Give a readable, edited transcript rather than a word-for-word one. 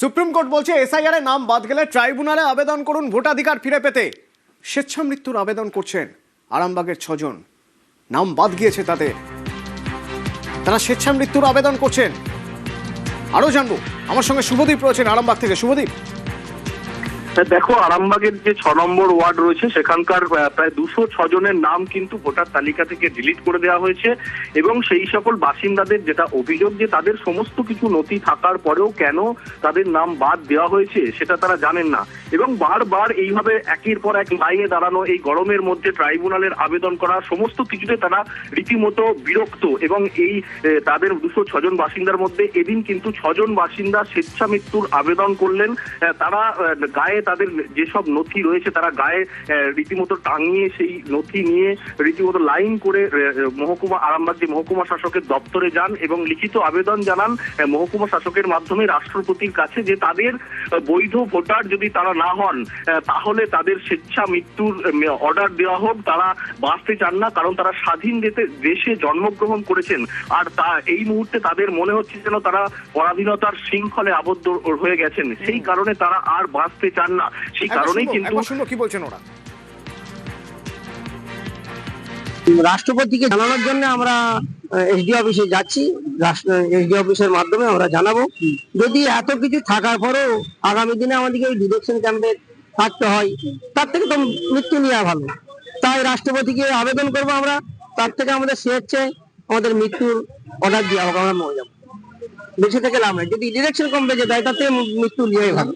Supreme court বলছে SIR এর নাম বাদ গেলে ট্রাইব্যুনালে আবেদন করুন ভোটাধিকার ফিরে পেতে। স্বেচ্ছা মৃত্যুর আবেদন করছেন আরামবাগের 6 জন, নাম বাদ গিয়েছে তাদের, তারা স্বেচ্ছা মৃত্যুর আবেদন করছেন। আরো জানবো, আমার সঙ্গে শুভদীপ রয়েছেন আরামবাগ থেকে। শুভদীপ, দেখো, আরামবাগের যে 6 নম্বর ওয়ার্ড রয়েছে সেখানকার প্রায় 206 জনের নাম কিন্তু ভোটার তালিকা থেকে ডিলিট করে দেওয়া হয়েছে এবং সেই সকল বাসিন্দাদের যেটা অভিযোগ যে তাদের সমস্ত কিছু নথি থাকার পরেও কেন তাদের নাম বাদ দেওয়া হয়েছে সেটা তারা জানেন না এবং বারবার এইভাবে একের পর এক লাইনে দাঁড়ানো, এই গরমের মধ্যে ট্রাইব্যুনালের আবেদন করা, সমস্ত কিছুতে তারা রীতিমতো বিরক্ত এবং এই তাদের 206 জন বাসিন্দার মধ্যে এদিন কিন্তু 6 জন বাসিন্দা স্বেচ্ছা মৃত্যুর আবেদন করলেন। তারা গায়ে তাদের যেসব নথি রয়েছে তারা গায়ে রীতিমতো টাঙিয়ে সেই নথি নিয়ে রীতিমতো লাইন করে মহকুমা আরামবাগ যে মহকুমা শাসকের দপ্তরে যান এবং লিখিত আবেদন জানান মহকুমা শাসকের মাধ্যমে রাষ্ট্রপতির কাছে যে তাদের বৈধ ভোটার যদি তারা না হন তাহলে তাদের স্বেচ্ছা মৃত্যুর অর্ডার দেওয়া হোক। তারা বাঁচতে চান না, কারণ তারা স্বাধীন দেশে জন্মগ্রহণ করেছেন আর তা এই মুহূর্তে তাদের মনে হচ্ছে যেন তারা পরাধীনতার শৃঙ্খলে আবদ্ধ হয়ে গেছেন, সেই কারণে তারা আর বাঁচতে চান না। সেই কারণেই কিন্তু কি বলছেন ওরা? রাষ্ট্রপতিকে জানানোর জন্য আমরা এসডি অফিসে যাচ্ছি। এসডি অফিসের মাধ্যমে আমরা জানাবো, যদি এত কিছু থাকার পরেও আগামী দিনে আমাদেরকে ওই ডিরেকশন ক্যাম্পে থাকতে হয়, তার থেকে তো মৃত্যু নেওয়া ভালো। তাই রাষ্ট্রপতিকে আবেদন করবো আমরা, তার থেকে আমাদের স্বেচ্ছায় আমাদের মৃত্যুর অর্ডার দেওয়া হোক, আমরা মরে যাবো। বেঁচে থেকে লাভ নেই, যদি ডিরেকশন ক্যাম্পে যে দেয় তার থেকে মৃত্যু নেওয়াই ভালো।